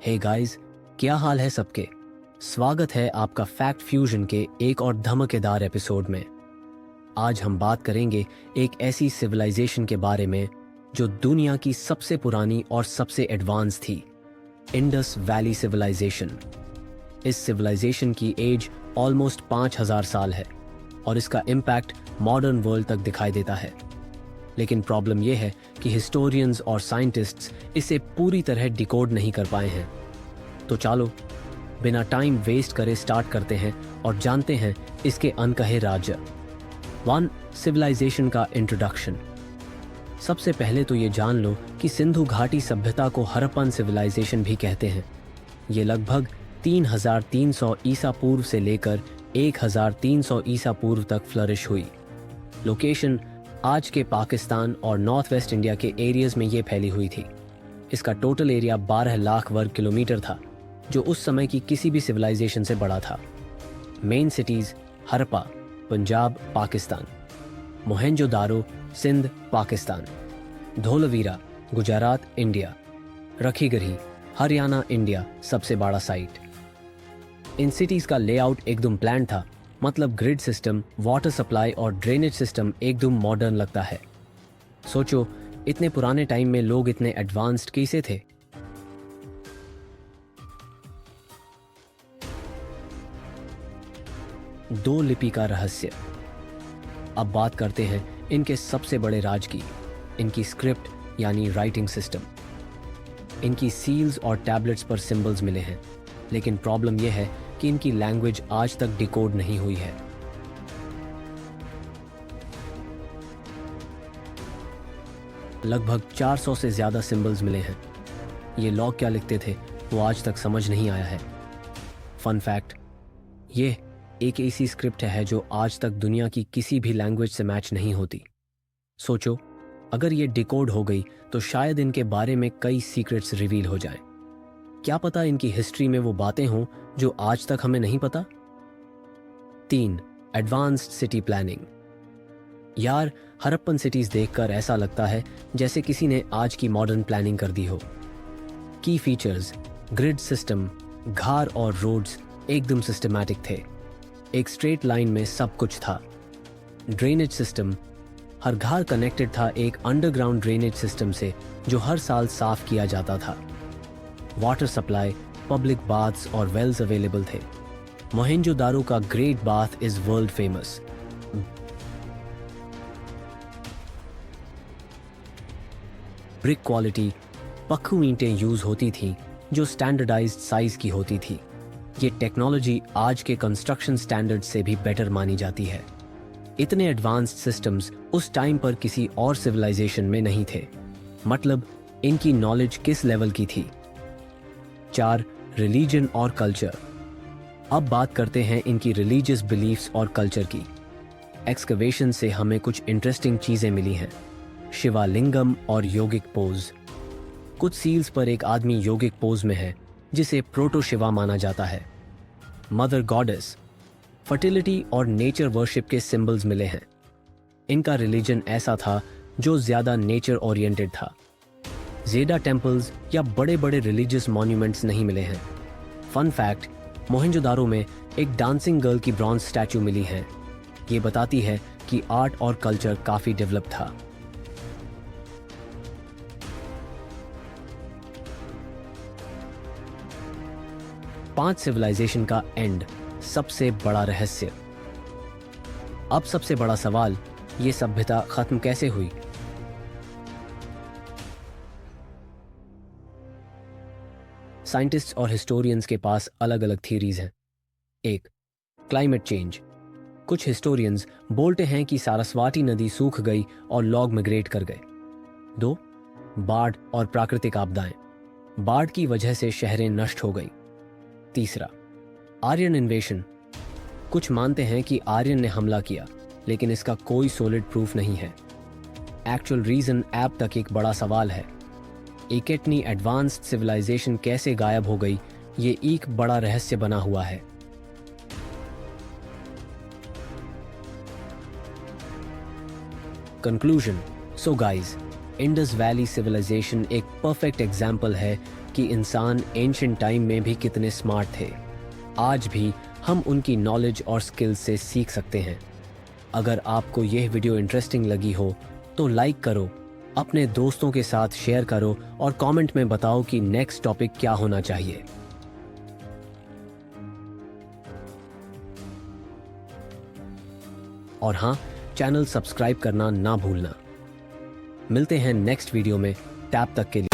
Hey guys, क्या हाल है सबके। स्वागत है आपका फैक्ट फ्यूजन के एक और धमाकेदार एपिसोड में। आज हम बात करेंगे एक ऐसी सिविलाइजेशन के बारे में जो दुनिया की सबसे पुरानी और सबसे एडवांस थी, इंडस वैली सिविलाइजेशन। इस सिविलाइजेशन की एज ऑलमोस्ट 5000 साल है और इसका इम्पैक्ट मॉडर्न वर्ल्ड तक दिखाई देता है। लेकिन प्रॉब्लम यह है कि हिस्टोरियंस और साइंटिस्ट्स इसे पूरी तरह डिकोड नहीं कर पाए हैं। तो चलो बिना टाइम वेस्ट करे स्टार्ट करते हैं और जानते हैं इसके अनकहे राज्य। 1. सिविलाइजेशन का इंट्रोडक्शन। सबसे पहले तो ये जान लो कि सिंधु घाटी सभ्यता को हड़प्पन सिविलाइजेशन भी कहते हैं। ये लगभग 3300 ईसा पूर्व से लेकर 1300 ईसा पूर्व तक फ्लरिश हुई। लोकेशन आज के पाकिस्तान और नॉर्थ वेस्ट इंडिया के एरियाज में ये फैली हुई थी। इसका टोटल एरिया 12 लाख वर्ग किलोमीटर था, जो उस समय की किसी भी सिविलाइजेशन से बड़ा था। Main cities Harappa Punjab Pakistan, Mohenjodaro Sindh Pakistan, Dholavira Gujarat India, Rakhigarhi Haryana India सबसे बड़ा साइट। इन सिटीज का लेआउट एकदम प्लान था, मतलब ग्रिड सिस्टम, वाटर सप्लाई और ड्रेनेज सिस्टम एकदम मॉडर्न लगता है। सोचो इतने पुराने टाइम में लोग इतने एडवांस्ड कैसे थे। दो लिपि का रहस्य। अब बात करते हैं इनके सबसे बड़े राज की, इनकी स्क्रिप्ट यानी राइटिंग सिस्टम। इनकी सील्स और टैबलेट्स पर सिंबल्स मिले हैं, लेकिन प्रॉब्लम यह है कि इनकी लैंग्वेज आज तक डिकोड नहीं हुई है। लगभग 400 से ज्यादा सिंबल्स मिले हैं। ये लोग क्या लिखते थे वो आज तक समझ नहीं आया है। फन फैक्ट, ये एक ऐसी स्क्रिप्ट है जो आज तक दुनिया की किसी भी लैंग्वेज से मैच नहीं होती। सोचो अगर ये डिकोड हो गई तो शायद इनके बारे में कई सीक्रेट्स रिवील हो जाएं। क्या पता इनकी हिस्ट्री में वो बातें हों जो आज तक हमें नहीं पता। 3. Advanced city planning. यार, हड़प्पन सिटीज देखकर ऐसा लगता है जैसे किसी ने आज की मॉडर्न प्लानिंग कर दी हो। की फीचर्स, ग्रिड सिस्टम, घार और रोड्स एकदम सिस्टमैटिक थे। एक स्ट्रेट लाइन में सब कुछ था। ड्रेनेज सिस्टम, हर घर कनेक्टेड था एक अंडरग्राउंड ड्रेनेज सिस्टम से जो हर साल साफ किया जाता था। वाटर सप्लाई, पब्लिक बाथ्स और वेल्स अवेलेबल थे। मोहेंजोदारो का great bath is world famous. Brick quality, पक्कू ईंटें यूज होती थी जो स्टैंडर्डाइज्ड साइज की होती थी। ये टेक्नोलॉजी आज के कंस्ट्रक्शन स्टैंडर्ड से भी बेटर मानी जाती है। इतने एडवांस्ड सिस्टम्स उस टाइम पर किसी और सिविलाइजेशन में नहीं थे। मतलब इनकी नॉलेज किस लेवल की थी। 4. रिलीजन और कल्चर। अब बात करते हैं इनकी रिलीजियस बिलीफ्स और कल्चर की। एक्सकवेशन से हमें कुछ इंटरेस्टिंग चीजें मिली हैं। शिवालिंगम और योगिक पोज। कुछ सील्स पर एक आदमी योगिक पोज में है, जिसे प्रोटो शिवा माना जाता है। मदर गॉडेस, फर्टिलिटी और नेचर वर्शिप के सिंबल्स मिले हैं। इनका रिलीजन ऐसा था जो ज्यादा नेचर ओरिएंटेड था। ज़ेडा टेम्पल्स या बड़े बड़े रिलीजियस मॉन्यूमेंट्स नहीं मिले हैं। फन फैक्ट, मोहेंजोदारो में एक डांसिंग गर्ल की ब्रॉन्ज स्टैचू मिली है। ये बताती है कि आर्ट और कल्चर काफी डेवलप था। पांच सिविलाइजेशन का एंड, सबसे बड़ा रहस्य। अब सबसे बड़ा सवाल, ये सभ्यता खत्म कैसे हुई। साइंटिस्ट्स और हिस्टोरियंस के पास अलग अलग थ्योरीज हैं। 1. Climate change. कुछ हिस्टोरियंस बोलते हैं कि सारस्वती नदी सूख गई और लोग मिग्रेट कर गए। 2. बाढ़ और प्राकृतिक आपदाएं। बाढ़ की वजह से शहरें नष्ट हो गई। 3. आर्यन इन्वेशन। कुछ मानते हैं कि आर्यन ने हमला किया, लेकिन इसका कोई सॉलिड प्रूफ नहीं है। एक्चुअल रीजन ऐप तक एक बड़ा सवाल है। एक इतनी एडवांस्ड सिविलाइजेशन कैसे गायब हो गई, ये एक बड़ा रहस्य बना हुआ है। Conclusion. So guys, Indus valley civilization एक परफेक्ट एग्जाम्पल है कि इंसान एंशिएंट टाइम में भी कितने स्मार्ट थे। आज भी हम उनकी नॉलेज और स्किल्स से सीख सकते हैं। अगर आपको यह वीडियो इंटरेस्टिंग लगी हो तो लाइक करो, अपने दोस्तों के साथ शेयर करो और कमेंट में बताओ कि नेक्स्ट टॉपिक क्या होना चाहिए। और हाँ, चैनल सब्सक्राइब करना ना भूलना। मिलते हैं नेक्स्ट वीडियो में, तब तक के लिए।